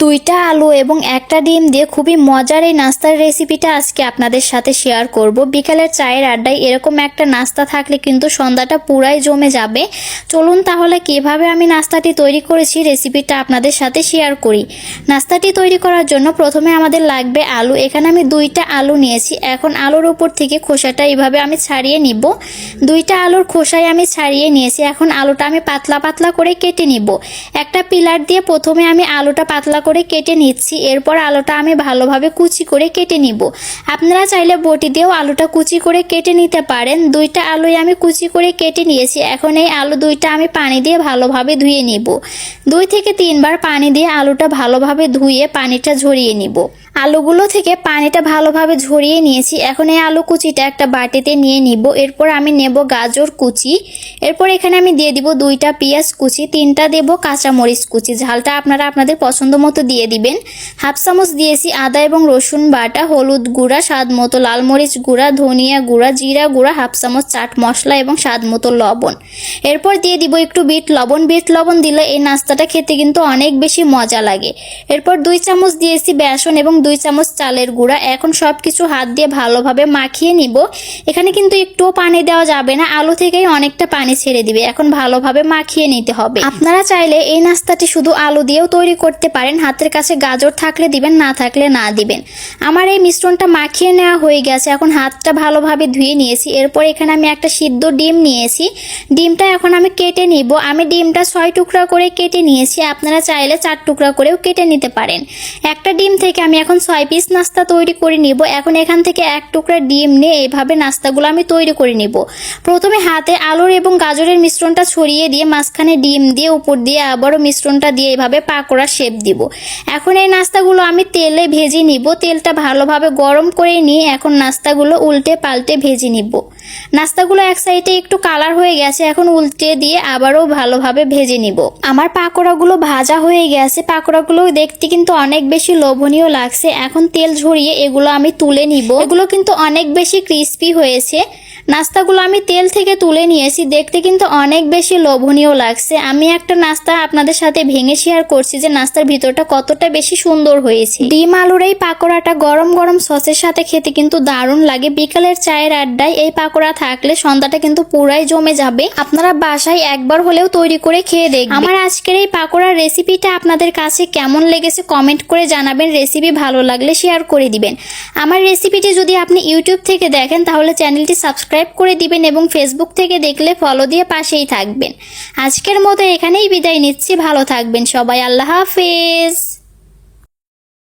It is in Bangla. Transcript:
দুইটা আলু এবং একটা ডিম দিয়ে খুবই মজার এই নাস্তার রেসিপিটা আজকে আপনাদের সাথে শেয়ার করব। বিকালের চায়ের আড্ডায় এরকম একটা নাস্তা থাকলে কিন্তু সন্ধ্যাটা পুরাই জমে যাবে। চলুন তাহলে কিভাবে আমি নাস্তাটি তৈরি করেছি রেসিপিটা আপনাদের সাথে শেয়ার করি। নাস্তাটি তৈরি করার জন্য প্রথমে আমাদের লাগবে আলু। এখানে আমি দুইটা আলু নিয়েছি। এখন আলুর উপর থেকে খোসাটা এইভাবে আমি ছাড়িয়ে নিব। দুইটা আলুর খোসাই আমি ছাড়িয়ে নিয়েছি। এখন আলুটা আমি পাতলা পাতলা করে কেটে নিব। একটা পিলার দিয়ে প্রথমে আমি আলুটা পাতলা করে কেটে নিচ্ছি। এরপর আলুটা আমি ভালোভাবে কুচি করে কেটে নিব। আপনারা চাইলে বটি দিয়েও আলুটা কুচি করে কেটে নিতে পারেন। দুইটা আলুই আমি কুচি করে কেটে নিয়েছি। এখন এই আলু দুইটা আমি পানি দিয়ে ভালোভাবে ধুয়ে নিব। 2 থেকে 3 বার পানি দিয়ে আলুটা ভালোভাবে ধুয়ে পানিটা ঝরিয়ে নিব। আলুগুলো থেকে পানিটা ভালোভাবে ঝরিয়ে নিয়েছি। এখন এই আলু কুচিটা একটা বাটিতে নিয়ে নিব। এরপর আমি নেব গাজর কুচি। এরপর এখানে আমি দিয়ে দিব 2টা পেঁয়াজ কুচি, 3টা দেব কাঁচামরিচ কুচি। ঝালটা আপনারা আপনাদের পছন্দ মতো দিয়ে দিবেন। হাফ চামচ দিয়েছি আদা এবং রসুন বাটা, হলুদ গুঁড়া, স্বাদ মতো লাল মরিচ গুঁড়া, ধনিয়া গুঁড়া, জিরা গুঁড়া, হাফ চামচ চাট মশলা এবং স্বাদ মতো লবণ। এরপর দিয়ে দিব একটু বিট লবণ। বিট লবণ দিলে এই নাস্তাটা খেতে কিন্তু অনেক বেশি মজা লাগে। এরপর 2 চামচ দিয়েছি বেসন এবং 2 চামচ চালের গুঁড়া। এখন সবকিছু হাত দিয়ে ভালোভাবে মাখিয়ে নিব। এখানে কিন্তু একটুও পানি দেওয়া যাবে না, আলু থেকেই অনেকটা পানি ছেড়ে দিবে। এখন ভালোভাবে মাখিয়ে নিতে হবে। আপনারা চাইলে এই নাস্তাটি শুধু আলু দিয়েও তৈরি করতে পারেন। হাতের কাছে গাজর থাকলে দিবেন, না থাকলে না দিবেন। আমার এই মিশ্রণটা মাখিয়ে নেওয়া হয়ে গেছে। এখন হাতটা ভালোভাবে ধুয়ে নিয়েছি। এরপর এখানে আমি একটা সিদ্ধ ডিম নিয়েছি। ডিমটা এখন আমি কেটে নিব। আমি ডিমটা 6 টুকরা করে কেটে নিয়েছি। আপনারা চাইলে 4 টুকরা করেও কেটে নিতে পারেন। একটা ডিম থেকে আমি এখন 6 পিস নাস্তা তৈরি করে নিব। এখন এখান থেকে 1 টুকরা ডিম নিয়ে এইভাবে নাস্তাগুলো আমি তৈরি করে নিব। প্রথমে হাতে আলুর এবং গাজরের মিশ্রণটা ছড়িয়ে দিয়ে মাঝখানে ডিম দিয়ে উপর দিয়ে আবারও মিশ্রণটা দিয়ে এইভাবে পাকোড়া শেপ দিব। এখন এই নাস্তাগুলো আমি তেলে ভেজে নিব। তেলটা ভালোভাবে গরম করে নিয়ে এখন নাস্তাগুলো উল্টে পাল্টে ভেজে নিব। নাস্তাগুলো এক সাইডে একটু কালার হয়ে গেছে। এখন উল্টে দিয়ে আবারও ভালোভাবে ভেজে নিব। আমার পাকোড়াগুলো ভাজা হয়ে গেছে। পাকোড়াগুলো দেখতে কিন্তু অনেক বেশি লোভনীয় লাগছে। এখন তেল ঝরিয়ে এগুলো আমি তুলে নিব। এগুলো কিন্তু অনেক বেশি ক্রিস্পি হয়েছে। নাস্তাগুলো আমি তেল থেকে তুলে নিয়েছি। দেখতে কিন্তু অনেক বেশি লোভনীয় লাগছে। আমি একটা নাস্তা আপনাদের সাথে ভেঙে শেয়ার করছি যে নাস্তার ভিতরটা কতটা বেশি সুন্দর হয়েছে। ডিম আলুর এই পাকোড়াটা গরম গরম সসের সাথে খেতে কিন্তু দারুণ লাগে। বিকালের চায়ের আড্ডায় এই পাকোড়া থাকলে সন্ধ্যাটা কিন্তু পুরাই জমে যাবে। আপনারা বাসায় একবার হলেও তৈরি করে খেয়ে দেখবেন। আমার আজকের এই পাকোড়ার রেসিপিটা আপনাদের কাছে কেমন লেগেছে কমেন্ট করে জানাবেন। রেসিপি ভালো লাগলে শেয়ার করে দিবেন। আমার রেসিপিটি যদি আপনি ইউটিউব থেকে দেখেন তাহলে চ্যানেলটি সাবস্ক্রাইব করে দিবেন এবং ফেসবুক থেকে দেখলে ফলো দিয়ে পাশেই থাকবেন। আজকের মতো এখানেই বিদায় নিচ্ছি। ভালো থাকবেন সবাই। আল্লাহ হাফেজ।